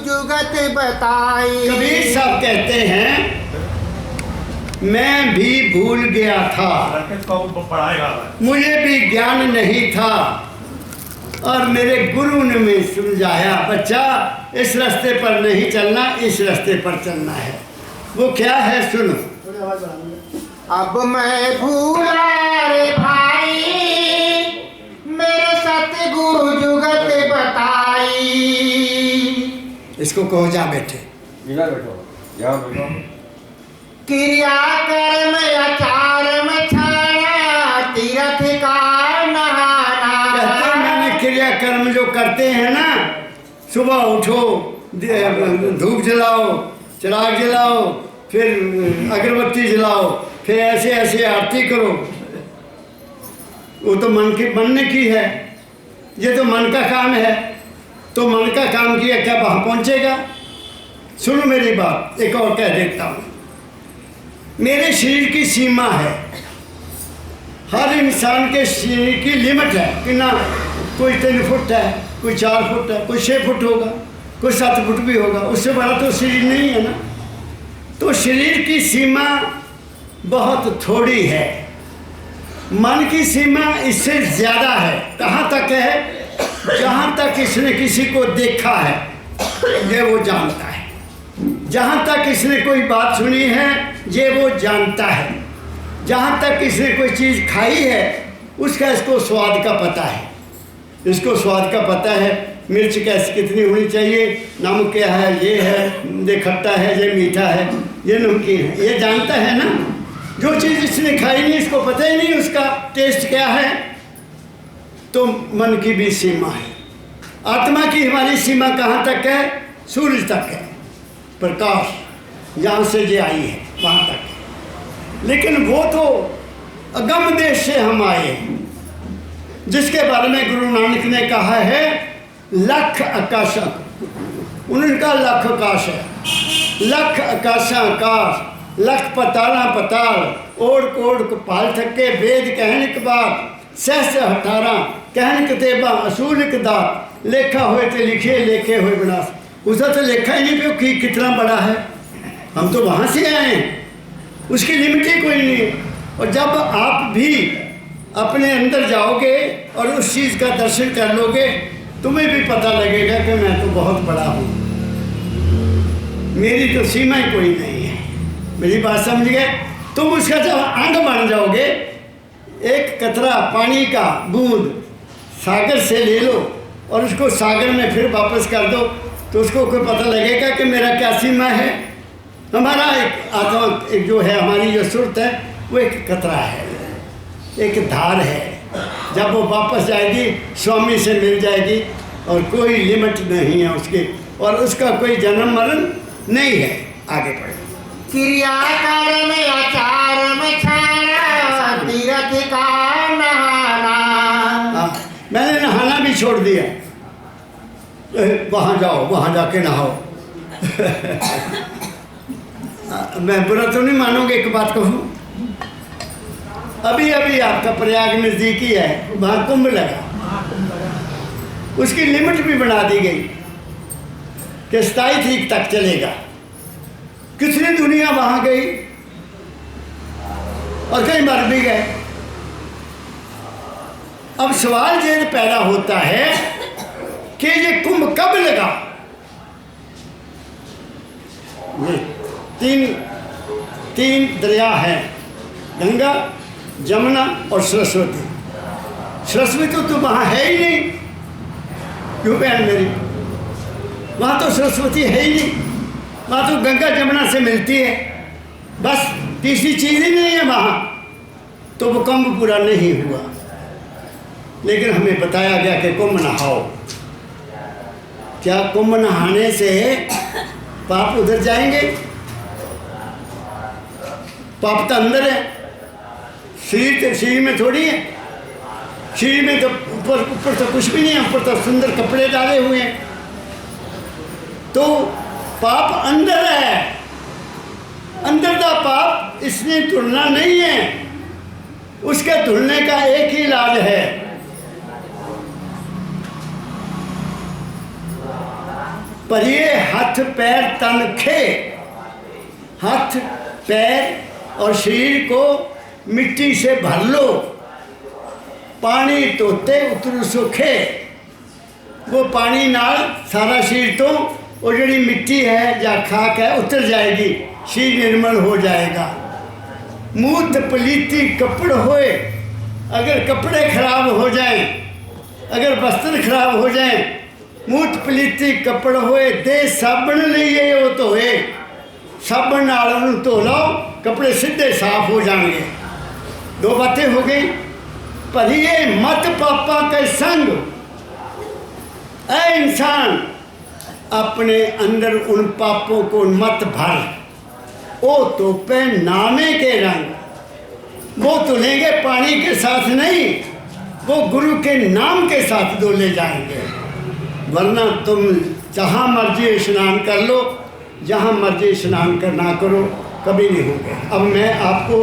जुगत बताई। कबीर साहब कहते हैं मैं भी भूल गया था, मुझे भी ज्ञान नहीं था, और मेरे गुरु ने मैं समझाया बच्चा इस रास्ते पर नहीं चलना, इस रास्ते पर चलना है। वो क्या है सुनो। अब मैं भूला रे भाई, मेरे सतगुरु जुगत बताई। इसको कहो जा बैठे, क्रिया कर्म आचार में छाया, तीर्थ का नहाना। कहते हैं मैंने क्रिया कर्म जो करते हैं ना, सुबह उठो, धूप जलाओ, चिराग जलाओ, फिर अगरबत्ती जलाओ, फिर ऐसे ऐसे आरती करो, वो तो मन ने की है, ये तो मन का काम है। तो मन का काम किया क्या वहाँ पहुँचेगा? सुनो मेरी बात, एक और कह देता हूँ। मेरे शरीर की सीमा है, हर इंसान के शरीर की लिमिट है कि ना, कोई 3 फुट है, कोई 4 फुट है, कोई 6 फुट होगा, कोई 7 फुट भी होगा, उससे बड़ा तो शरीर नहीं है ना। तो शरीर की सीमा बहुत थोड़ी है, मन की सीमा इससे ज़्यादा है। कहाँ तक है? जहाँ तक इसने किसी को देखा है ये वो जानता है, जहाँ तक इसने कोई बात सुनी है ये वो जानता है, जहाँ तक इसने कोई चीज़ खाई है उसका इसको स्वाद का पता है, इसको स्वाद का पता है। मिर्च कैसे कितनी होनी चाहिए, नमक क्या है, ये है, ये खट्टा है, ये मीठा है, ये नमकीन है, ये जानता है ना। जो चीज़ इसने खाई नहीं इसको पता ही नहीं उसका टेस्ट क्या है। तो मन की भी सीमा है, आत्मा की हमारी सीमा कहाँ तक है? सूरज तक है, प्रकाश यहाँ से ये आई है वहाँ तक है। लेकिन वो तो अगम देश से हम आए हैं, जिसके बारे में गुरु नानक ने कहा है लख आकाशक, उनका लख आकाश है, लख आकाशा आकाश, लख पताला पताल, ओढ़ कोड़ पाल थके, वेद कहने के बाद सहस 18 कहन कितेबा असूल किताब, लेखा हुए तो लिखे, लेखे हुए विनाश। उसका तो लेखा ही नहीं कि कितना बड़ा है, हम तो वहाँ से आए हैं, उसकी लिमिट ही कोई नहीं है। और जब आप भी अपने अंदर जाओगे और उस चीज़ का दर्शन कर लोगे, तुम्हें भी पता लगेगा कि मैं तो बहुत बड़ा हूँ, मेरी तो सीमा ही कोई नहीं है। मेरी बात समझ गए? तुम उसका जब अंग बन जाओगे, एक कतरा पानी का बूंद सागर से ले लो और उसको सागर में फिर वापस कर दो, तो उसको कोई पता लगेगा कि मेरा क्या सीमा है। हमारा एक आत्मा, एक जो है हमारी जो सुरत है, वो एक कतरा है, एक धार है। जब वो वापस जाएगी स्वामी से मिल जाएगी और कोई लिमिट नहीं है उसकी, और उसका कोई जन्म मरण नहीं है। आगे बढ़े। क्रिया कर्म आचार में छाया, तीर्थ का नहाना। मैंने नहाना भी छोड़ दिया, वहाँ जाओ, वहाँ जाके नहाओ। मैं बुरा तो नहीं मानोगे एक बात कहूँ, अभी अभी आपका प्रयाग नज़दीकी है, वहाँ कुंभ लगा, उसकी लिमिट भी बना दी गई कि 27 तारीख तक चलेगा। कितनी दुनिया वहाँ गई और कई मर भी गए। अब सवाल ये पैदा होता है कि ये कुंभ कब लगा? ये तीन दरिया हैं, गंगा, जमुना और सरस्वती। सरस्वती तो वहाँ है ही नहीं, क्यों बहन मेरी? वहाँ तो सरस्वती है ही नहीं, वहाँ तो गंगा जमुना से मिलती है, बस तीसरी चीज़ ही नहीं है वहाँ। तो वो कुंभ पूरा नहीं हुआ। लेकिन हमें बताया गया कि कुंभ नहाओ। क्या कुंभ नहाने से पाप उधर जाएंगे? पाप तो अंदर है, शरीर में थोड़ी है। शरीर में तो ऊपर तो कुछ भी नहीं है, ऊपर तो सुंदर कपड़े डाले हुए हैं। तो पाप अंदर है, अंदर का पाप इसने धुलना नहीं है। उसके धुलने का एक ही इलाज है, भरिए हाथ पैर तन खे, हाथ पैर और शरीर को मिट्टी से भर लो, पानी धोते उतरू सुखे। वो पानी नाल सारा शरीर तो वो जड़ी मिट्टी है या खाक है उतर जाएगी, शरीर निर्मल हो जाएगा। मूत पलीती कपड़ होए, अगर कपड़े खराब हो जाएं, अगर वस्त्र खराब हो जाएं, मूत पलीती कपड़ होए, दे साबण लिए वो धोए, साबण नाल उन्हें धो लो, कपड़े सीधे साफ हो जाएंगे। दो बातें हो गई। भरिए मत पापा के संग, ऐ इंसान अपने अंदर उन पापों को मत भर, ओ तो पे नामे के रंग। वो धुलेंगे पानी के साथ नहीं, वो गुरु के नाम के साथ धुले जाएंगे। वरना तुम जहाँ मर्जी स्नान कर लो, जहाँ मर्जी स्नान करना करो, कभी नहीं होंगे। अब मैं आपको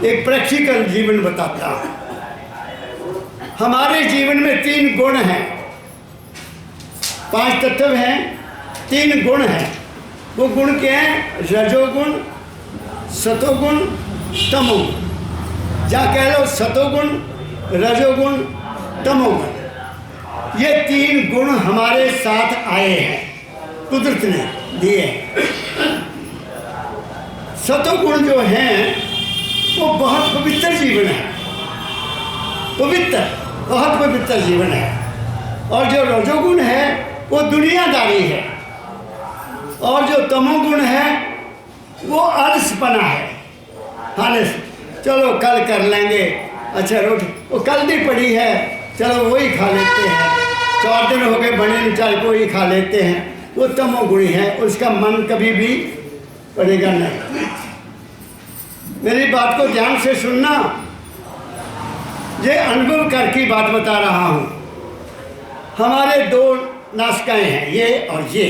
एक प्रैक्टिकल जीवन बताता हूँ। हमारे जीवन में 3 गुण हैं, 5 तत्व हैं, 3 गुण हैं। वो गुण क्या हैं? रजोगुण, सतोगुण, तमोगुण। या कह लो सतोगुण, रजोगुण, तमोगुण। ये 3 गुण हमारे साथ आए हैं, कुदरत ने दिए। सतोगुण जो हैं वो बहुत पवित्र जीवन है, पवित्र, बहुत पवित्र जीवन है। और जो रजोगुण है वो दुनियादारी है, और जो तमोगुण है वो आलसपना है। आलस, चलो कल कर लेंगे, अच्छा रोटी वो कल भी पड़ी है, चलो वही खा लेते हैं, 4 दिन हो गए बने नहीं, चल वही खा लेते हैं। वो तमोगुणी है, उसका मन कभी भी पड़ेगा नहीं। मेरी बात को ध्यान से सुनना, ये अनुभव करके बात बता रहा हूँ। हमारे 2 नासिकाएं हैं, ये और ये।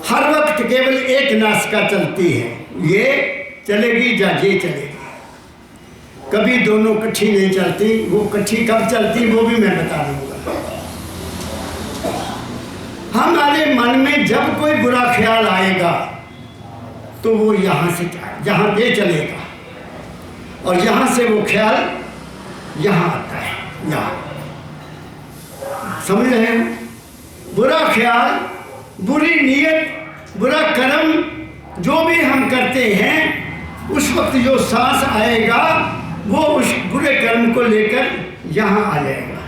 हर वक्त केवल एक नासिका चलती है, ये चलेगी या ये चलेगी, कभी दोनों इकट्ठी नहीं चलती। वो इकट्ठी कब चलती वो भी मैं बता दूंगा। हमारे मन में जब कोई बुरा ख्याल आएगा तो वो यहाँ से यहाँ ये चलेगा, और यहाँ से वो ख्याल यहाँ आता है, यहाँ। समझ रहे हैं? बुरा ख्याल, बुरी नीयत, बुरा कर्म जो भी हम करते हैं, उस वक्त जो सांस आएगा वो उस बुरे कर्म को लेकर यहाँ आ जाएगा।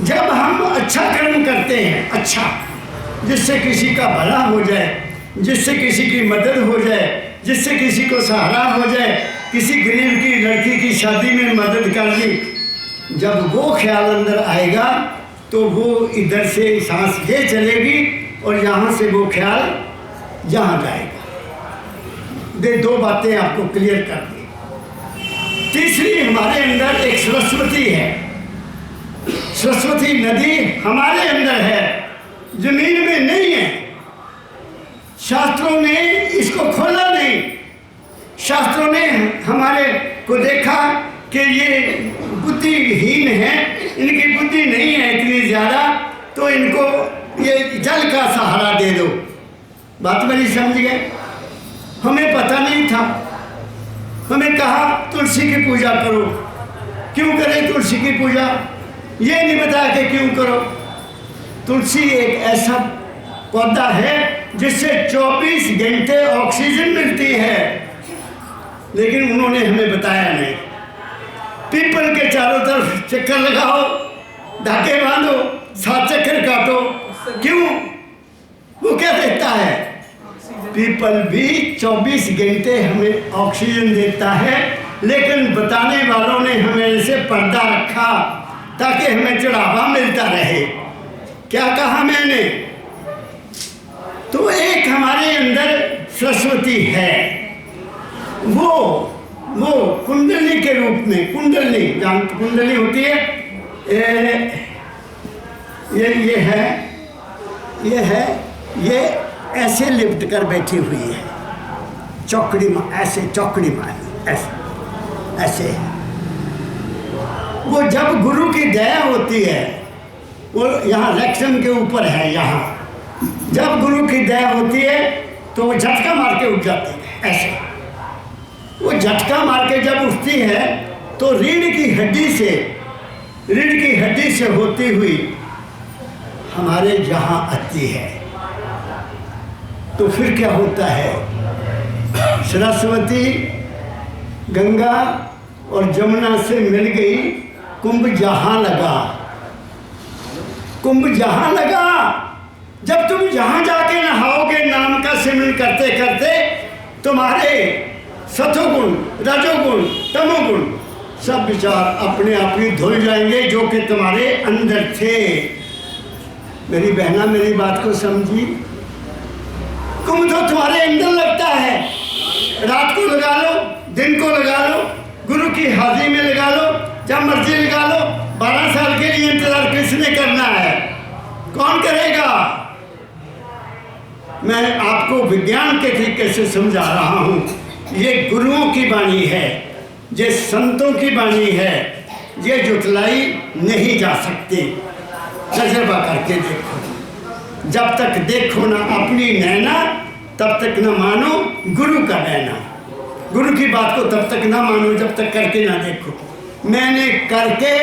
जब हम अच्छा कर्म करते हैं, अच्छा, जिससे किसी का भला हो जाए, जिससे किसी की मदद हो जाए, जिससे किसी को सहारा हो जाए, किसी गरीब की लड़की की शादी में मदद कर दी, जब वो ख्याल अंदर आएगा तो वो इधर से सांस ये चलेगी और यहाँ से वो ख्याल यहाँ जाएगा। ये 2 बातें आपको क्लियर कर दी। तीसरी, हमारे अंदर एक सरस्वती है। सरस्वती नदी हमारे अंदर है, जमीन में नहीं है। शास्त्रों ने इसको खोला नहीं। शास्त्रों ने हमारे को देखा कि ये बुद्धिहीन है, इनकी बुद्धि नहीं है इतनी ज़्यादा, तो इनको ये जल का सहारा दे दो। बात मेरी समझ गए? हमें पता नहीं था, हमें कहा तुलसी की पूजा करो। क्यों करें तुलसी की पूजा? ये नहीं बताया कि क्यों करो। तुलसी एक ऐसा पौधा है जिससे 24 घंटे ऑक्सीजन मिलती है, लेकिन उन्होंने हमें बताया नहीं। पीपल के चारों तरफ चक्कर लगाओ, धागे बांधो, 7 चक्कर काटो। क्यों? वो क्या देता है? पीपल भी 24 घंटे हमें ऑक्सीजन देता है, लेकिन बताने वालों ने हमें इसे पर्दा रखा ताकि हमें चढ़ावा मिलता रहे। क्या कहा मैंने? तो एक हमारे अंदर सरस्वती है, वो कुंडली के रूप में, कुंडली जान, कुंडली होती है, ये ऐसे लिपट कर बैठी हुई है, चौकड़ी मार, ऐसे चौकड़ी मार, ऐसे। वो जब गुरु की दया होती है वो यहाँ रेक्टम के ऊपर है। यहाँ जब गुरु की दया होती है तो वो झटका मार के उठ जाते हैं ऐसे। वो झटका मार के जब उठती है तो रीढ़ की हड्डी से होती हुई हमारे यहाँ आती है। तो फिर क्या होता है, सरस्वती गंगा और जमुना से मिल गई, कुंभ जहाँ लगा। कुंभ जहाँ लगा, जब तुम जहाँ जाके नहाओगे नाम का सिमरन करते करते, तुम्हारे सतोगुण, रजोगुण, तमोगुण सब विचार अपने आप ही धुल जाएंगे जो कि तुम्हारे अंदर थे। मेरी बहना मेरी बात को समझी। कुंभ तो तुम्हारे अंदर लगता है, रात को लगा लो, दिन को लगा लो, गुरु की हाजिरी में लगा लो, जब मर्जी लगा लो। 12 साल के लिए इंतजार किसने करना है, कौन करेगा? मैं आपको विज्ञान के तरीके से समझा रहा हूँ। ये गुरुओं की वाणी है, ये संतों की वाणी है, ये जुटलाई नहीं जा सकती। तजर्बा करके देखो, जब तक देखो ना अपनी नैना तब तक न मानो गुरु का नैना। गुरु की बात को तब तक ना मानो जब तक करके ना देखो। मैंने करके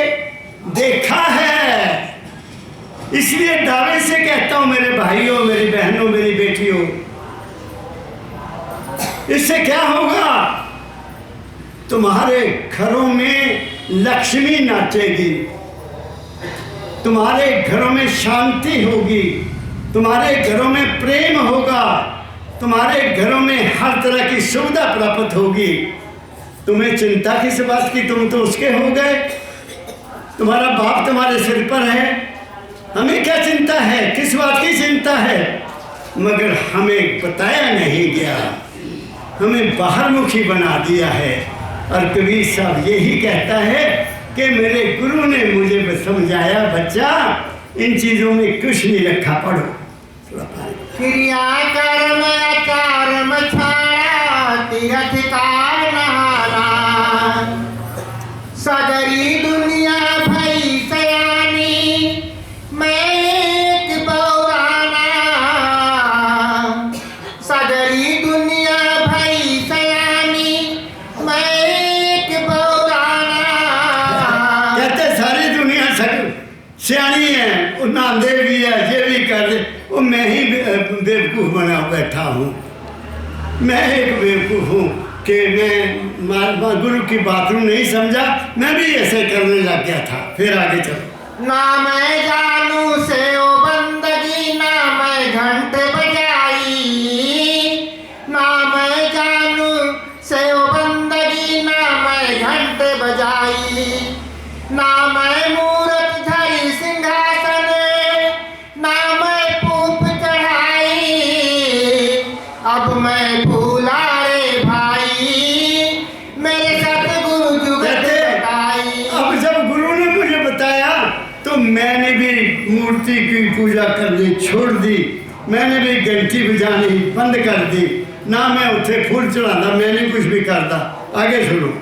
देखा है, इसलिए दावे से कहता हूं मेरे भाइयों, मेरी बहनों, मेरी बेटियों, इससे क्या होगा? तुम्हारे घरों में लक्ष्मी नाचेगी, तुम्हारे घरों में शांति होगी, तुम्हारे घरों में प्रेम होगा, तुम्हारे घरों में हर तरह की सुविधा प्राप्त होगी। तुम्हें चिंता किस बात की, तुम तो उसके हो गए, तुम्हारा बाप तुम्हारे सिर पर है, हमें क्या चिंता है, किस बात की चिंता है? मगर हमें बताया नहीं गया, हमें बाहरमुखी बना दिया है। और कबीर साहब यही कहता है कि मेरे गुरु ने मुझे समझाया, बच्चा इन चीज़ों में कुछ नहीं रखा, पढ़ो। क्रिया कर्म आचार छाड़ा तीर्थ का नहाना, सगरी दुनिया भई सयानी मैं एक बौराना, सगरी दुनिया भई सयानी मैं एक बौराना। कहते सारी दुनिया सियानी है, वो नामदेव भी है, ये भी कर दे, वो मैं ही बेवकूफ़ बना बैठा हूँ। मैं एक बेवकूफ़ हूँ कि मैं गुरु की बात नहीं समझा, मैं भी ऐसे करने लग गया था। फिर आगे चलो। ना मैं जानू से ओ बंदगी, ना मैं घंट बजाई, ना मैं जानू से ओ बंदगी, ना मैं घंट बजाई, ना मैं मूरत धरी सिंहासन, ना मैं पूप चढ़ाई, अब मैं भूला रे भाई मेरे सतगुरु जुगत बताई। अब जब गुरु ने मुझे बताया तो मैंने भी मूर्ति की पूजा करनी छोड़ दी, मैंने भी घंटी बजानी बंद कर दी, ना मैं उठे फूल चढ़ाना, मैंने कुछ भी करता। आगे सुनो।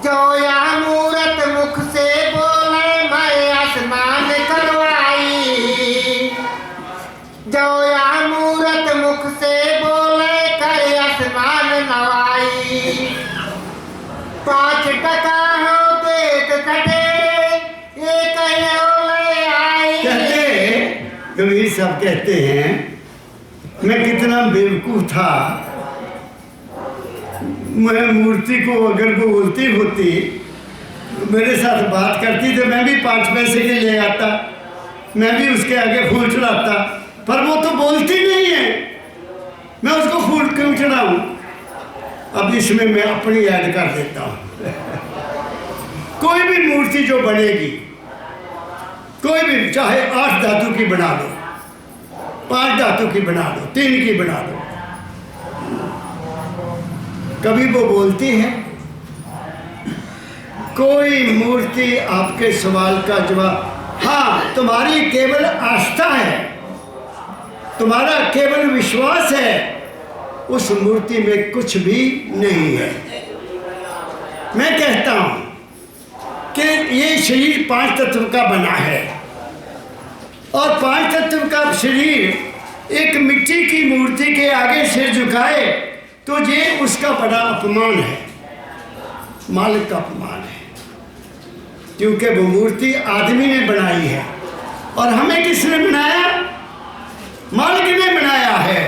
जो यह मूरत मुख से बोले मैं स्नान करवाई, जो यह मूरत मुख से बोले कर स्नान नवाई, 5 टका हो देत कटे एक ले आई। कहते कबीर साहब कहते हैं, मैं कितना बेवकूफ़ था। मैं मूर्ति को अगर वो बोलती होती, मेरे साथ बात करती तो मैं भी 5 पैसे के ले आता, मैं भी उसके आगे फूल चढ़ाता, पर वो तो बोलती नहीं है, मैं उसको फूल क्यों चढ़ाऊं? अब इसमें मैं अपनी ऐड कर देता हूँ। कोई भी मूर्ति जो बनेगी, कोई भी, चाहे 8 धातु की बना दो, 5 धातु की बना दो, 3 की बना दो, कभी वो बोलती है? कोई मूर्ति आपके सवाल का जवाब, हाँ तुम्हारी केवल आस्था है, तुम्हारा केवल विश्वास है, उस मूर्ति में कुछ भी नहीं है। मैं कहता हूं कि ये शरीर 5 तत्व का बना है, और पांच तत्व का शरीर एक मिट्टी की मूर्ति के आगे सिर झुकाए तो ये उसका बड़ा अपमान है, मालिक का अपमान है, क्योंकि वो मूर्ति आदमी ने बनाई है और हमें किसने बनाया? मालिक ने बनाया है।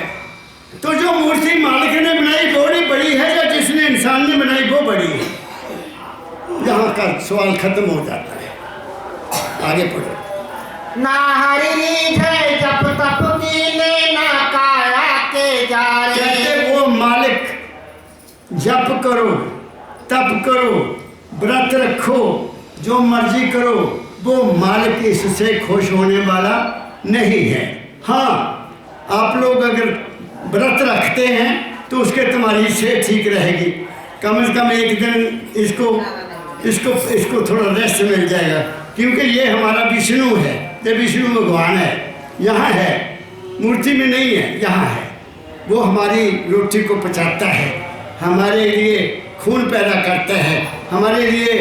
तो जो मूर्ति मालिक ने बनाई वो नहीं बड़ी है या जिसने इंसान ने बनाई वो बड़ी है? यहाँ का सवाल खत्म हो जाता है। आगे पढ़ो। ना हरि रीझ जप तप कीने ना काया के जारे। कहते वो मालिक जप करो, तप करो, व्रत रखो, जो मर्जी करो, वो मालिक इससे खुश होने वाला नहीं है। हाँ, आप लोग अगर व्रत रखते हैं तो उसके तुम्हारी सेहत ठीक रहेगी, कम से कम एक दिन इसको थोड़ा रेस्ट मिल जाएगा, क्योंकि ये हमारा विष्णु है, ये विष्णु भगवान है, यहाँ है, मूर्ति में नहीं है, यहाँ है। वो हमारी रोटी को पचाता है, हमारे लिए खून पैदा करता है, हमारे लिए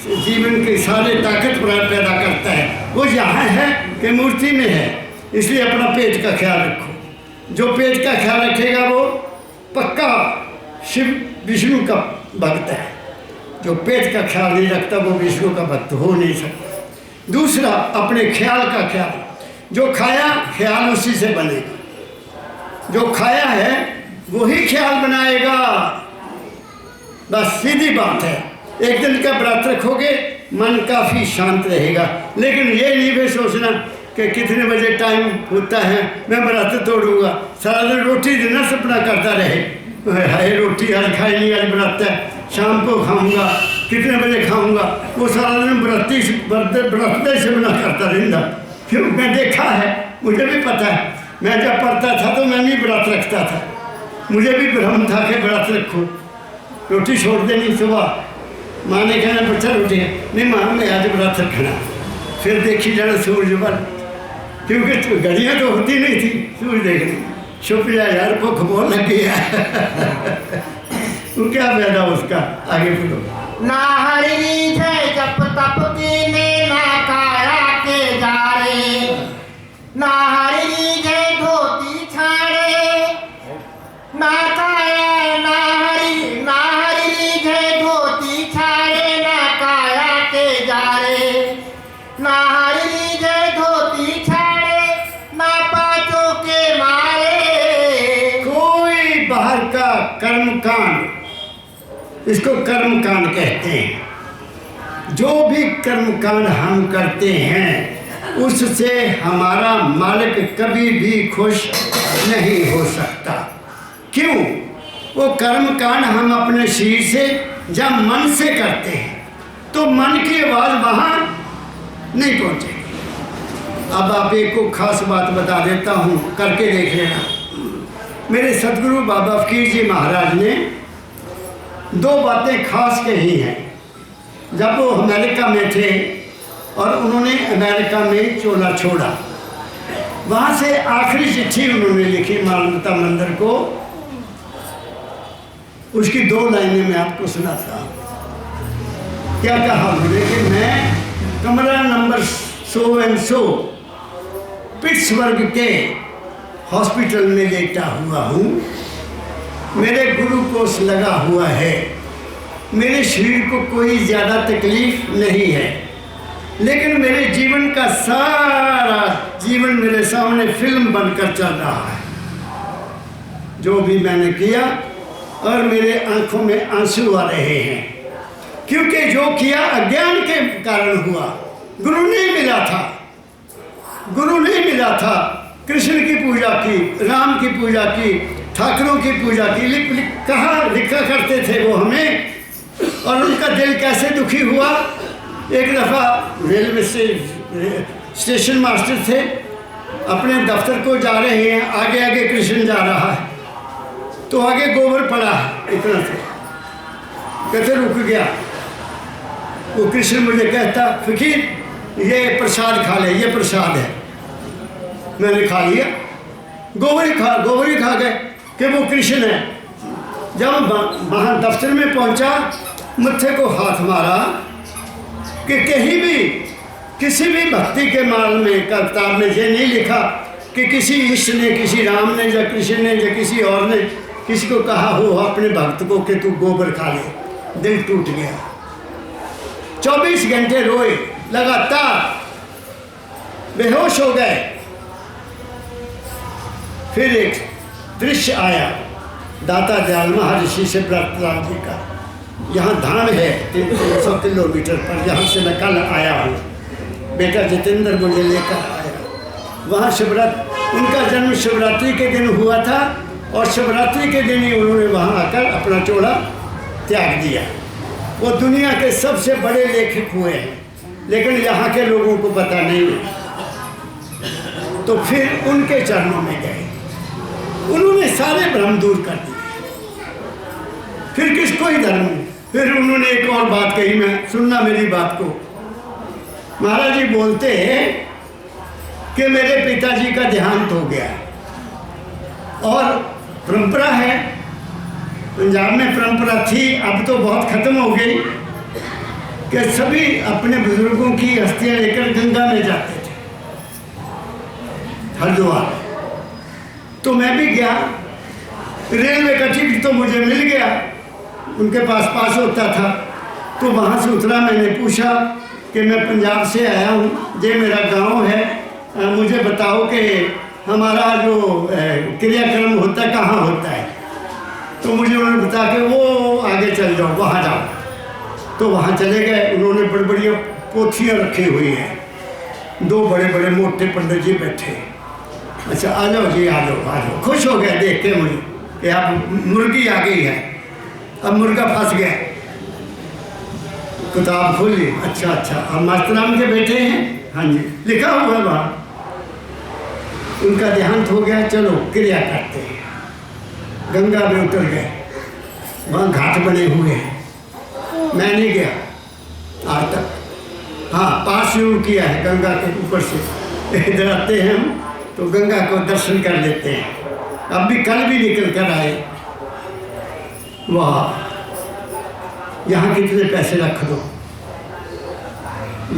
जीवन की सारे ताकत पैदा करता है। वो यहाँ है कि मूर्ति में है। इसलिए अपना पेट का ख्याल रखो। जो पेट का ख्याल रखेगा वो पक्का शिव विष्णु का भक्त है। जो पेट का ख्याल नहीं रखता वो विष्णु का भक्त हो नहीं सकता। दूसरा, अपने ख्याल का ख्याल। जो खाया ख्याल उसी से बनेगा, जो खाया है वही ख्याल बनाएगा। बस सीधी बात है। एक दिन का व्रत रखोगे मन काफ़ी शांत रहेगा, लेकिन ये नहीं भी सोचना कि कितने बजे टाइम होता है मैं व्रत तोड़ूंगा, सारा दिन रोटी देना सपना करता रहे, हाय रोटी आज खाई नहीं, आज व्रत है, शाम को खाऊंगा, कितने बजे खाऊंगा, वो सारा दिन व्रत से बना करता रहता। फिर मैं देखा है, मुझे भी पता है, मैं जब पढ़ता था तो मैं भी व्रत रखता था, मुझे भी भ्रम था कि व्रत रखो, रोटी छोड़ देनी। सुबह माँ ने कहना बच्चा रोटी है, नहीं माँ मैं आज व्रत रखना। फिर देखी जाना सूरज पर, क्योंकि घड़ियाँ तो होती नहीं थी सूरज देखने, छुप जाए यार भूख बहुत लग गई है। वो क्या फायदा उसका? आगे बोलो। ना हरि रीझ जप तप कीने ना काया के जारे। ना हरि रीझ धोती छाड़े ना काया, ना हरि रीझ धोती छाड़े ना काया के जारे। ना हरि रीझ धोती छाड़े ना पाँचों के मारे। कोई बाहर का कर्मकांड, इसको कर्मकांड कहते हैं। जो भी कर्मकांड हम करते हैं उससे हमारा मालिक कभी भी खुश नहीं हो सकता। क्यों? वो कर्मकांड हम अपने शरीर से या मन से करते हैं तो मन की आवाज़ वहाँ नहीं पहुँचेगी। अब आप एक को खास बात बता देता हूँ, करके देख लेना। मेरे सदगुरु बाबा फकीर जी महाराज ने दो बातें खास कही हैं। जब वो अमेरिका में थे और उन्होंने अमेरिका में चोला छोड़ा, वहाँ से आखिरी चिट्ठी उन्होंने लिखी मानवता मंदिर को, उसकी दो लाइनें मैं आपको सुनाता हूँ। क्या कहा उन्होंने कि मैं कमरा नंबर 100 पिट्सबर्ग के हॉस्पिटल में लेटा हुआ हूँ, मेरे ग्लूकोज लगा हुआ है, मेरे शरीर को कोई ज़्यादा तकलीफ नहीं है, लेकिन मेरे जीवन का सारा जीवन मेरे सामने फिल्म बनकर चल रहा है। जो भी मैंने किया और मेरे आंखों में आंसू आ रहे हैं, क्योंकि जो किया अज्ञान के कारण हुआ। गुरु नहीं मिला था, गुरु नहीं मिला था। कृष्ण की पूजा की, राम की पूजा की, ठाकुरों की पूजा की, लिखा करते थे वो हमें, और उनका दिल कैसे दुखी हुआ। एक दफ़ा रेलवे स्टेशन मास्टर थे, अपने दफ्तर को जा रहे हैं, आगे आगे कृष्ण जा रहा है, तो आगे गोबर पड़ा है इतना से, कहते रुक गया। वो कृष्ण मुझे कहता फकीर ये प्रसाद खा ले, ये प्रसाद है। मैंने खा लिया, गोबर ही खा गए कि वो कृष्ण है। जब वहाँ दफ्तर में पहुँचा, मत्थे को हाथ मारा कि कहीं भी किसी भी भक्ति के माल में का किताब में ये नहीं लिखा कि किसी इष्ट ने, किसी राम ने या कृष्ण ने या किसी और ने किसी को कहा हो अपने भक्त को कि तू गोबर खा ले। दिल टूट गया। 24 घंटे रोए लगातार, बेहोश हो गए। फिर एक दृश्य आया दाता दयाल महर्षि से ब्रह्मराम जी का। यहाँ धाम है 300 किलोमीटर पर, जहाँ से मैं कल आया हूँ। बेटा जितेंद्र मुझे लेकर आया। वहाँ शिवरात्रि, उनका जन्म शिवरात्रि के दिन हुआ था और शिवरात्रि के दिन ही उन्होंने वहाँ आकर अपना चोला त्याग दिया। वो दुनिया के सबसे बड़े लेखक हुए हैं, लेकिन यहाँ के लोगों को पता नहीं है। तो फिर उनके चरणों में गए, उन्होंने सारे भ्रम दूर कर दिए। फिर किसको ही धर्म नहीं। फिर उन्होंने एक और बात कही, मैं सुनना मेरी बात को। महाराज जी बोलते हैं कि मेरे पिताजी का देहांत हो गया और परंपरा है, पंजाब में परंपरा थी, अब तो बहुत ख़त्म हो गई, कि सभी अपने बुजुर्गों की अस्थियां लेकर गंगा में जाते थे, हरिद्वार। तो मैं भी गया। रेलवे का टिकट तो मुझे मिल गया, उनके पास होता था। तो वहाँ से उतरा, मैंने पूछा कि मैं पंजाब से आया हूँ, ये मेरा गांव है, मुझे बताओ कि हमारा जो क्रियाक्रम होता है कहाँ होता है। तो मुझे उन्होंने बताया कि वो आगे चल जाओ, वहाँ जाओ। तो वहाँ चले गए। उन्होंने बड़ी बड़ी पोथियाँ रखी हुई हैं, 2 बड़े बड़े मोटे पंडित जी बैठे। अच्छा आ जाओ जी, आ जाओ आ जाओ। खुश हो गए देख के मुझे कि अब मुर्गी आ गई है, अब मुर्गा फंस गया। किताब खोली, अच्छा अब मास्टराम के बेटे हैं, हाँ जी, लिखा हुआ है वहाँ। उनका देहांत हो गया, चलो क्रिया करते हैं। गंगा में उतर गए, वहाँ घाट बने हुए हैं। मैं नहीं गया आज तक। हाँ, पास शुरू किया है गंगा के ऊपर से। इधर आते हैं हम तो गंगा को दर्शन कर लेते हैं। अब भी कल भी निकल कर आए। वाह, यहाँ कितने पैसे रख दो,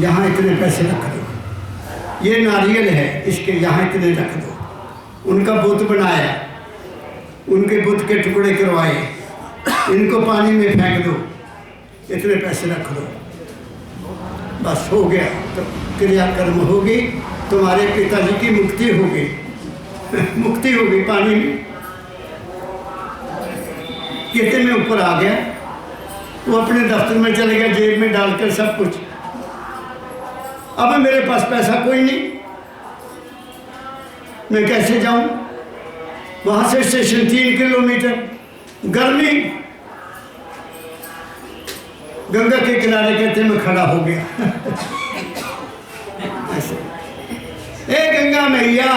यहाँ इतने पैसे रख दो, ये नारियल है इसके यहाँ इतने रख दो। उनका बुत बनाया, उनके बुत के टुकड़े करवाए, इनको पानी में फेंक दो, इतने पैसे रख दो, बस हो गया। तो क्रियाकर्म हो गई, तुम्हारे पिताजी की मुक्ति हो गई। मुक्ति हो गई पानी में। कितने में ऊपर आ गया, वो अपने दफ्तर में चले गया, जेब में डालकर सब कुछ। अब मेरे पास पैसा कोई नहीं, मैं कैसे जाऊं? वहां से स्टेशन 3 किलोमीटर, गर्मी। गंगा के किनारे कहते मैं खड़ा हो गया। ऐसे, ए गंगा मैया,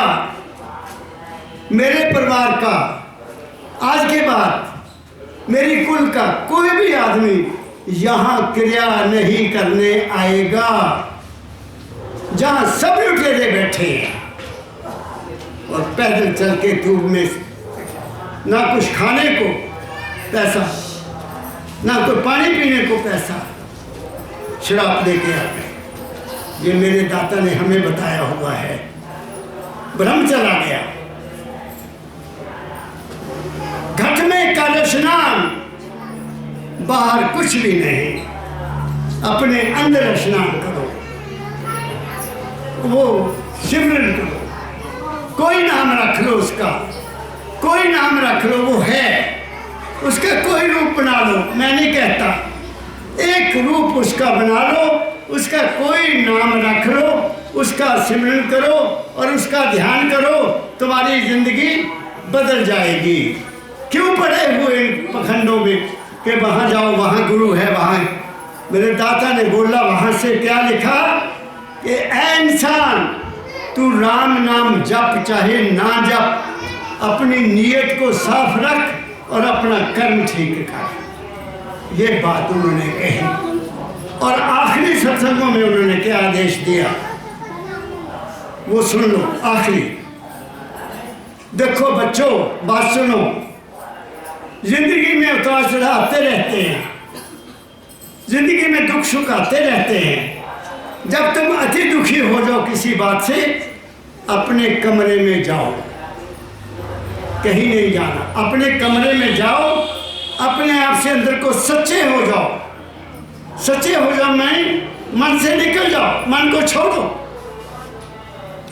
मेरे परिवार का आज के बाद मेरी कुल का कोई भी आदमी यहाँ क्रिया नहीं करने आएगा। जहाँ सब लुटेरे बैठे हैं और पैदल चल के धूप में, ना कुछ खाने को पैसा, ना कोई पानी पीने को पैसा, शराब दे के आ गए। ये मेरे दाता ने हमें बताया हुआ है। भ्रम चला गया। घट में कर स्नान, बाहर कुछ भी नहीं, अपने अंदर स्नान करो, वो सिमरन करो, कोई नाम रख लो उसका, कोई नाम रख लो, वो है, उसका कोई रूप बना लो। मैं नहीं कहता, एक रूप उसका बना लो, उसका कोई नाम रख लो, उसका सिमरन करो और उसका ध्यान करो, तुम्हारी जिंदगी बदल जाएगी। क्यों पड़े हुए पखंडों में कि वहाँ जाओ, वहाँ गुरु है, वहाँ। मेरे दाता ने बोला वहाँ से क्या लिखा कि ऐ इंसान, तू राम नाम जप चाहे ना जप, अपनी नीयत को साफ रख और अपना कर्म ठीक कर। ये बात उन्होंने कही। और आखिरी सत्संगों में उन्होंने क्या आदेश दिया वो सुन लो। आखिरी देखो बच्चों, बात सुनो। जिंदगी में उतार चढ़ाव आते रहते हैं, जिंदगी में दुख सुख आते रहते हैं, जब तुम अति दुखी हो जाओ किसी बात से, अपने कमरे में जाओ, कहीं नहीं जाना, अपने कमरे में जाओ, अपने आप से अंदर को सच्चे हो जाओ, सच्चे हो जाओ, मन से निकल जाओ, मन को छोड़ो,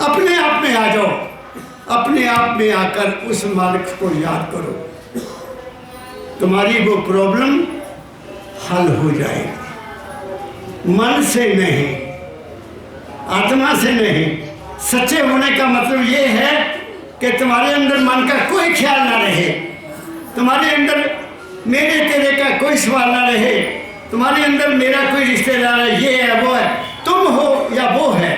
अपने आप में आ जाओ, अपने आप में आकर उस मालिक को याद करो, तुम्हारी वो प्रॉब्लम हल हो जाएगी। मन से नहीं, आत्मा से नहीं। सच्चे होने का मतलब ये है कि तुम्हारे अंदर मन का कोई ख्याल ना रहे, तुम्हारे अंदर मेरे तेरे का कोई सवाल ना रहे, तुम्हारे अंदर मेरा कोई रिश्तेदार है, ये है वो है, तुम हो या वो है,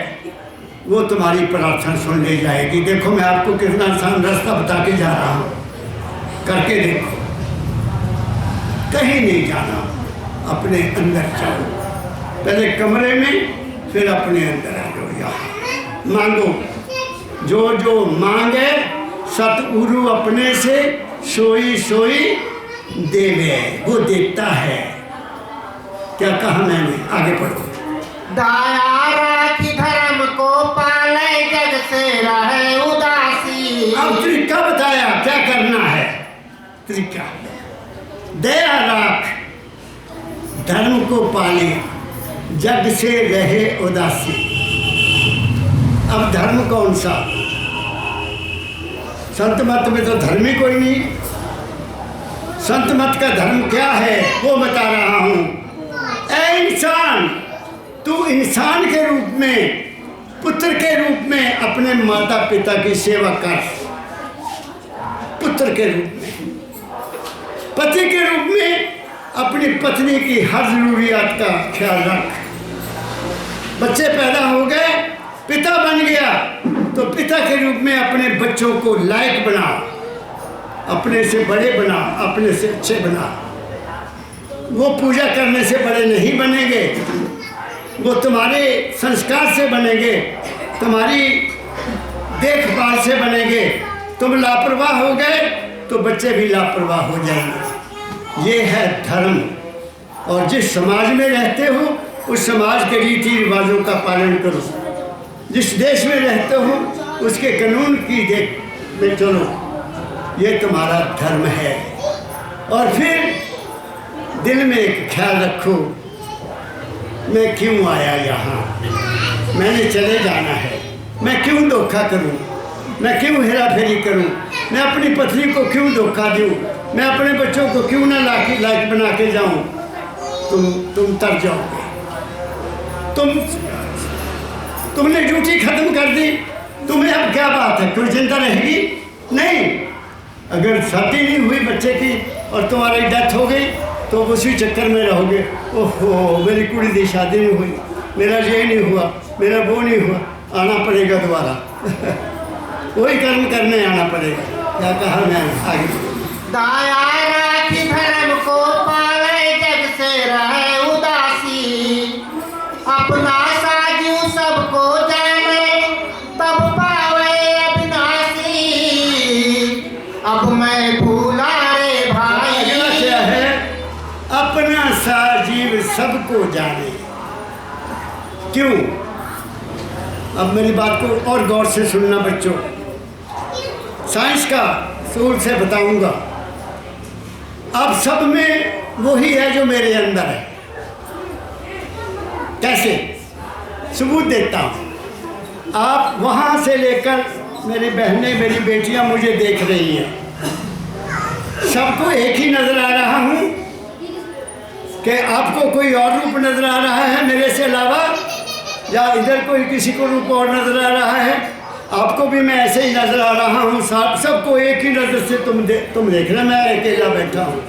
वो तुम्हारी प्रार्थना सुन ले जाएगी। देखो मैं आपको कितना आसान रास्ता बता के जा रहा हूँ, करके देखो, कहीं नहीं जाना, अपने अंदर जाओ, पहले कमरे में, फिर अपने अंदर आ जाओ, यहाँ मांगो, जो जो मांगे सतगुरु अपने से सोई सोई देवे, वो देता है। क्या कहा मैंने, आगे पढ़ो। दाया राखी धर्म को पाले, जग से रहे उदासी। अब तरीका बताया क्या करना है, तरीका, दया राख, धर्म को पाले, जग से रहे उदासी। अब धर्म कौन सा, संत मत में तो धर्म ही कोई नहीं। संत मत का धर्म क्या है वो बता रहा हूं। ऐ इंसान, तू इंसान के रूप में, पुत्र के रूप में अपने माता पिता की सेवा कर, पुत्र के रूप में, पति के रूप में अपनी पत्नी की हर जरूरियात का ख्याल रख। बच्चे पैदा हो गए, पिता बन गया, तो पिता के रूप में अपने बच्चों को लायक बना, अपने से बड़े बना, अपने से अच्छे बना। वो पूजा करने से बड़े नहीं बनेंगे, वो तुम्हारे संस्कार से बनेंगे, तुम्हारी देखभाल से बनेंगे। तुम लापरवाह हो गए तो बच्चे भी लापरवाह हो जाएंगे। ये है धर्म। और जिस समाज में रहते हो उस समाज के रीति रिवाजों का पालन करो, जिस देश में रहते हो उसके कानून की देख में चलो, ये तुम्हारा धर्म है। और फिर दिल में एक ख्याल रखो, मैं क्यों आया यहाँ, मैंने चले जाना है, मैं क्यों धोखा करूँ, मैं क्यों हेरा फेरी करूँ, मैं अपनी पत्नी को क्यों धोखा दूँ, मैं अपने बच्चों को क्यों ना लायक बना के जाऊँ। तुम तर जाओगे, तुमने ड्यूटी खत्म कर दी, तुम्हें अब क्या बात है, कोई चिंता रहेगी नहीं। अगर शादी नहीं हुई बच्चे की और तुम्हारी डेथ हो गई तो उसी चक्कर में रहोगे, ओहो मेरी कुड़ी की शादी नहीं हुई, मेरा ये नहीं हुआ, मेरा वो नहीं हुआ, आना पड़ेगा दोबारा वही कर्म करने आना पड़ेगा। क्या कहा मैं, आगे दाया राखी धर्म को पाले, जग से रहे उदासी। अपना साजू सबको जाने, तब पावे अविनाशी। अब मैं भूला रे भाई। अगला क्या है, अपना साजीव सबको जाने। क्यों, अब मेरी बात को और गौर से सुनना बच्चों, साइंस का सूर से बताऊंगा। अब सब में वही है जो मेरे अंदर है। कैसे, सबूत देता हूँ। आप वहाँ से लेकर मेरी बहनें, मेरी बेटियाँ मुझे देख रही हैं, सबको एक ही नज़र आ रहा हूँ कि आपको कोई और रूप नज़र आ रहा है मेरे से अलावा, या इधर कोई किसी को रूप और नज़र आ रहा है। आपको भी मैं ऐसे ही नज़र आ रहा हूँ, सबको एक ही नज़र से तुम देख रहे, मैं अकेला बैठा हूँ,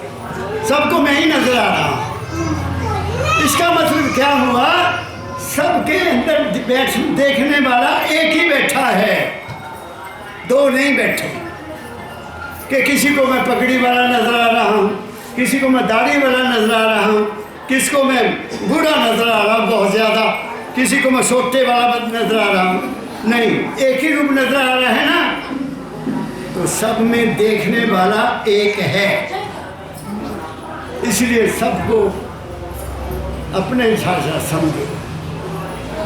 सबको मैं ही नज़र आ रहा हूँ। इसका मतलब क्या हुआ, सबके अंदर देखने वाला एक ही बैठा है, दो नहीं बैठे। कि किसी को मैं पगड़ी वाला नज़र आ रहा हूँ, किसी को मैं दाढ़ी वाला नज़र आ रहा हूँ, किसी को मैं बूढ़ा नज़र आ रहा हूँ बहुत ज़्यादा, किसी को मैं सोटे वाला नज़र आ रहा हूँ। नहीं, एक ही रूप नज़र आ रहा है ना। तो सब में देखने वाला एक है, इसलिए सबको अपने हिसाब से समझो।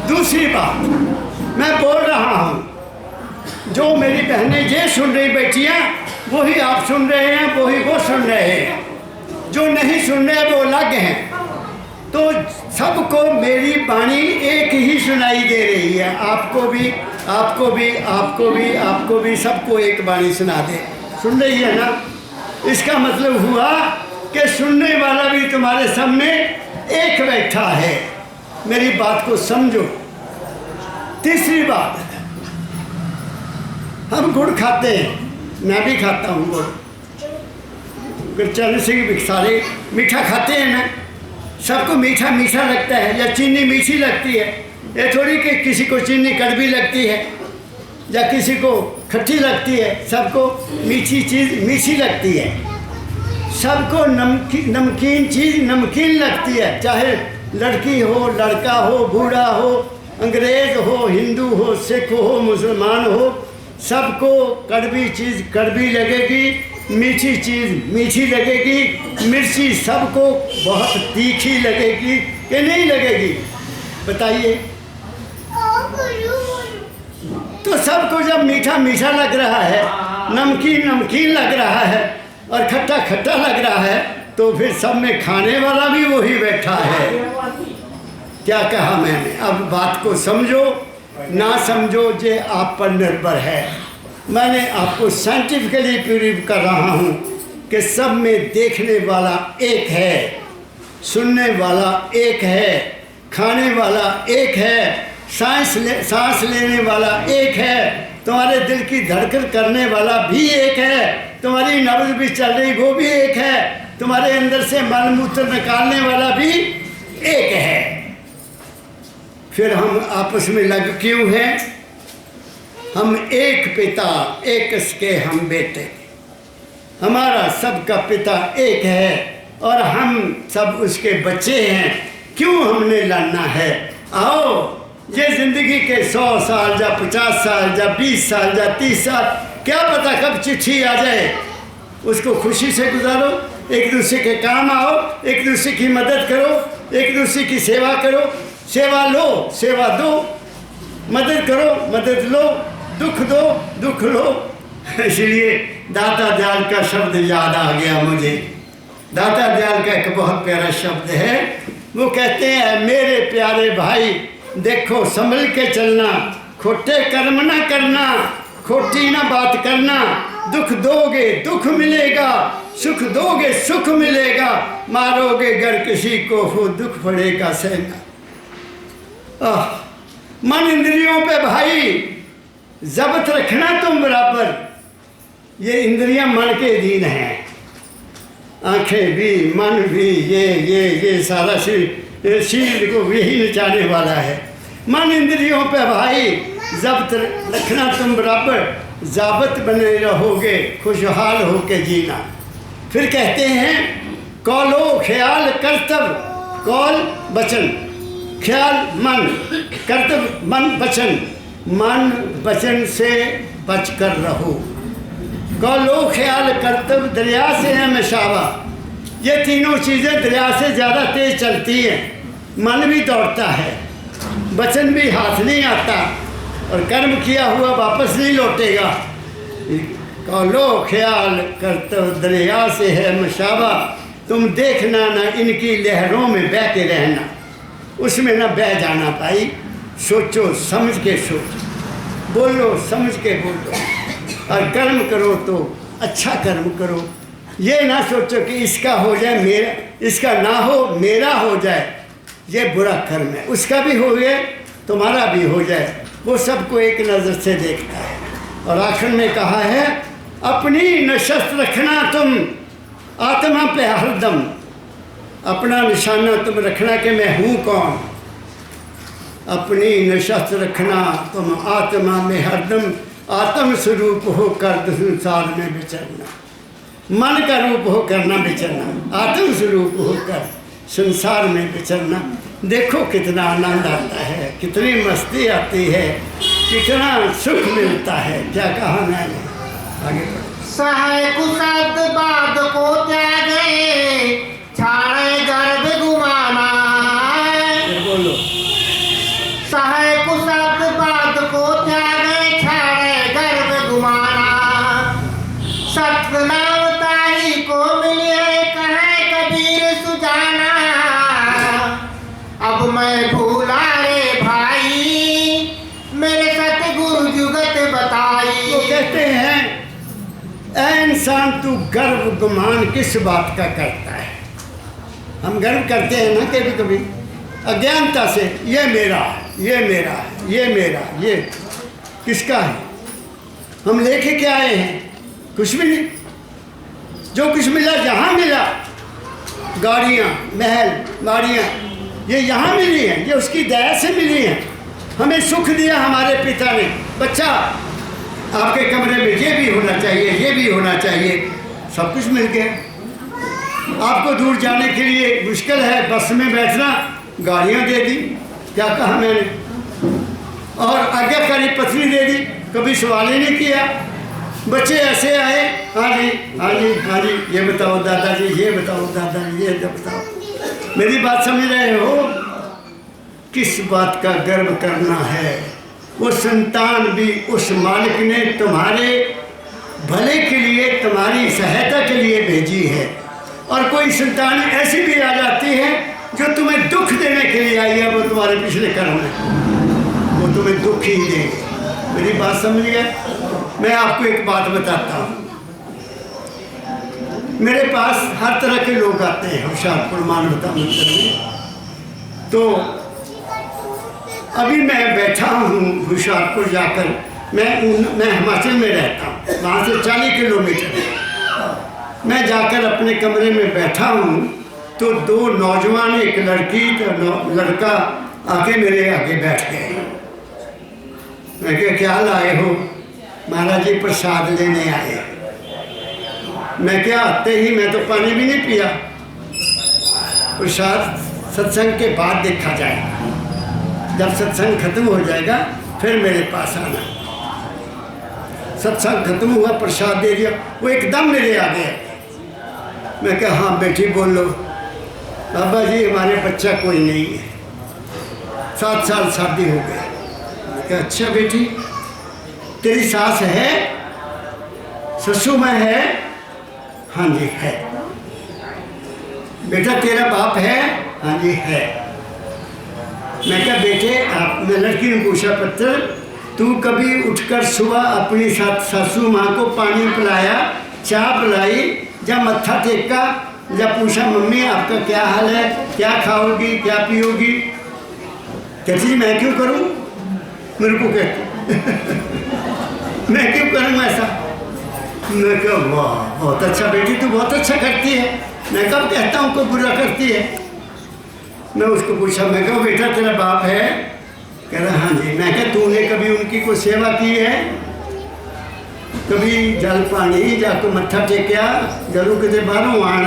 दूसरी बात मैं बोल रहा हूँ, जो मेरी बहनें ये सुन रही बेटियाँ, वही आप सुन रहे हैं, वही वो सुन रहे हैं। जो नहीं सुन रहे वो अलग हैं। तो सबको मेरी वाणी एक ही सुनाई दे रही है, आपको भी, आपको भी, आपको भी, आपको भी, सबको एक वाणी सुना दे। सुन रही है ना? इसका मतलब हुआ कि सुनने वाला भी तुम्हारे सामने एक बैठा है। मेरी बात को समझो। तीसरी बात, हम गुड़ खाते हैं, मैं भी खाता हूँ गुड़। गुरचरण सिंह भी सारे मीठा खाते हैं ना। सबको मीठा मीठा लगता है, या चीनी मीठी लगती है। ये थोड़ी कि किसी को चीनी कड़वी लगती है या किसी को खट्टी लगती है। सबको मीठी चीज़ मीठी लगती है, सबको नमकीन चीज़ नमकीन लगती है। चाहे लड़की हो, लड़का हो, बूढ़ा हो, अंग्रेज़ हो, हिंदू हो, सिख हो, मुसलमान हो, सबको कड़वी चीज़ कड़वी लगेगी, मीठी चीज़ मीठी लगेगी। मिर्ची सबको बहुत तीखी लगेगी कि नहीं लगेगी? बताइए। तो सबको जब मीठा मीठा लग रहा है, नमकीन नमकीन लग रहा है और खट्टा खट्टा लग रहा है, तो फिर सब में खाने वाला भी वही बैठा है। क्या कहा मैंने? अब बात को समझो ना समझो, ये आप पर निर्भर है। मैंने आपको साइंटिफिकली प्रूव कर रहा हूँ कि सब में देखने वाला एक है, सुनने वाला एक है, खाने वाला एक है, सांस लेने वाला एक है, तुम्हारे दिल की धड़कन करने वाला भी एक है, तुम्हारी नब्ज़ भी चल रही वो भी एक है, तुम्हारे अंदर से मल मूत्र निकालने वाला भी एक है। फिर हम आपस में लग क्यों हैं? हम एक पिता एक इसके हम बेटे, हमारा सबका पिता एक है और हम सब उसके बच्चे हैं। क्यों हमने लड़ना है? आओ, ये ज़िंदगी के 100 साल या 50 साल या 20 साल या 30 साल, क्या पता कब चिट्ठी आ जाए, उसको खुशी से गुजारो। एक दूसरे के काम आओ, एक दूसरे की मदद करो, एक दूसरे की सेवा करो, सेवा लो, सेवा दो, मदद करो, मदद लो, दुख दो, दुख लो। इसलिए दाता दयाल का शब्द याद आ गया मुझे। दाता दयाल का एक बहुत प्यारा शब्द है, वो कहते हैं, मेरे प्यारे भाई देखो संभल के चलना, खोटे कर्म ना करना, खोटी ना बात करना, दुख दोगे दुख मिलेगा, सुख दोगे सुख मिलेगा, मारोगे गर किसी को हो दुख पड़ेगा सहना। मन इंद्रियों पे भाई जब्त रखना तुम बराबर। ये इंद्रियां मन के अधीन हैं, आंखें भी, मन भी, ये सारा शील को यही नचाने वाला है। मन इंद्रियों पे भाई जब्त रखना तुम बराबर, जाबत बने रहोगे खुशहाल होके जीना। फिर कहते हैं, कौलो ख्याल कर्तव्य, कौल वचन, ख्याल मन, कर्तव्य मन वचन, मन वचन से बचकर रहो। कौलो ख्याल कर्तव्य दरिया से है मशावा। ये तीनों चीज़ें दरिया से ज़्यादा तेज चलती हैं। मन भी दौड़ता है, वचन भी हाथ नहीं आता, और कर्म किया हुआ वापस नहीं लौटेगा। कौलो ख्याल कर्तव्य दरिया से है मशावा। तुम देखना ना इनकी लहरों में बह के रहना, उसमें ना बह जाना भाई। सोचो समझ के सोचो, बोलो समझ के बोलो, और कर्म करो तो अच्छा कर्म करो। ये ना सोचो कि इसका हो जाए मेरा, इसका ना हो मेरा हो जाए, ये बुरा कर्म है। उसका भी हो जाए तुम्हारा भी हो जाए, वो सबको एक नज़र से देखता है। और आखिर में कहा है, अपनी नशस्त रखना तुम आत्मा पे हरदम। अपना निशाना तुम रखना कि मैं हूँ कौन। अपनी नशस्त रखना तुम आत्मा में हरदम, आत्म स्वरूप होकर संसार में विचरना। मन का रूप होकर ना विचरना, आत्म स्वरूप होकर संसार में विचरना। देखो कितना आनंद आता है, कितनी मस्ती आती है, कितना सुख मिलता है। क्या कहा मैंने? आगे बढ़ो। सहाय कुशब्द बाद को त्यागे, छाड़े गर्भ गुमाना। बोलो। सहाय मैं भूला रे भाई, मेरे सतगुरु जुगत बताई। वो कहते हैं ऐ इंसान तू गर्व गुमान किस बात का करता है। हम गर्व करते हैं ना कभी कभी अज्ञानता से, ये मेरा, ये मेरा, ये मेरा, ये किसका है। हम लेके क्या आए हैं? कुछ भी नहीं। जो कुछ मिला जहाँ मिला, गाड़ियाँ, महल, गाड़ियाँ, ये यहाँ मिली हैं, ये उसकी दया से मिली हैं। हमें सुख दिया हमारे पिता ने, बच्चा आपके कमरे में ये भी होना चाहिए, ये भी होना चाहिए, सब कुछ मिल गया। आपको दूर जाने के लिए मुश्किल है, बस में बैठना, गाड़ियाँ दे दी, क्या कहा मैंने, और आज्ञाकारी पत्नी दे दी, कभी सवाल ही नहीं किया। बच्चे ऐसे आए, हाँ जी, हाँ जी, हाँ जी, ये बताओ दादाजी, ये बताओ दादाजी, ये बताओ। मेरी बात समझ रहे हो? किस बात का गर्व करना है? वो संतान भी उस मालिक ने तुम्हारे भले के लिए, तुम्हारी सहायता के लिए भेजी है। और कोई संतान ऐसी भी आ जाती है जो तुम्हें दुख देने के लिए आई है, वो तुम्हारे पिछले कर्म है, वो तुम्हें दुख ही देंगे। मेरी बात समझिए। मैं आपको एक बात बताता हूँ। मेरे पास हर तरह के लोग आते हैं होशियारपुर मानवता मंदिर में। तो अभी मैं बैठा हूँ होशियारपुर जाकर, मैं हिमाचल में रहता हूँ, वहाँ से 40 किलोमीटर है। मैं जाकर अपने कमरे में बैठा हूँ तो 2 नौजवान, एक लड़की तो लड़का आके मेरे आगे बैठ गए। मैं क्या लाए हो? महाराज जी प्रसाद लेने आए। मैं क्या, आते ही मैं तो पानी भी नहीं पिया। प्रसाद सत्संग के बाद देखा जाएगा, जब सत्संग खत्म हो जाएगा फिर मेरे पास आना। सत्संग खत्म हुआ, प्रसाद दे दिया, वो एकदम मेरे आ गए। मैं क्या, हाँ बेटी बोल लो। बाबा जी हमारे बच्चा कोई नहीं है, 7 साल शादी हो गई। मैं क्या, अच्छा बेटी, तेरी सास है, ससुर माँ है? हाँ जी है। बेटा तेरा बाप है? हाँ जी है। मैं क्या बेटे, आपने, लड़की ने पूछा, पुत्र तू कभी उठकर सुबह अपनी सासू माँ को पानी पिलाया, चाय पिलाई, जब मत्था टेका, जब पूछा मम्मी आपका क्या हाल है, क्या खाओगी, क्या पियोगी? कहती मैं क्यों करूँ? मेरे को कहती मैं क्यों करूँ ऐसा? मैं कहा वाह बहुत अच्छा बेटी, तू बहुत अच्छा करती है। मैं कब कहता हूँ कोई बुरा करती है? मैं उसको पूछा, मैं कहा बेटा तेरा बाप है? कह रहा हाँ जी। मैं कहा तूने कभी उनकी कोई सेवा की है? कभी जल पानी जाको मत्था टेकिया, जरूर कितने बाहरों आन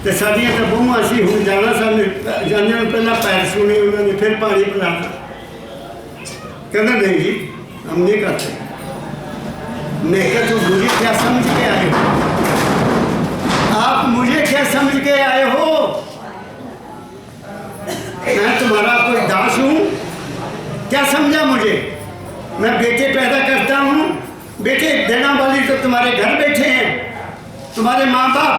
तो साड़ियाँ तो बहु असी हूँ जाना, सामने जाने में पहला पैर सुने उन्होंने, फिर पानी पिलाना। कहना नहीं जी हम नहीं करते। मैं कहा तो मुझे क्या समझ के आए हो? आप मुझे क्या समझ के आए हो? मैं तुम्हारा कोई दास हूँ? क्या समझा मुझे? मैं बेटे पैदा करता हूँ, बेटे देना वाली तो तुम्हारे घर बैठे हैं, तुम्हारे माँ बाप।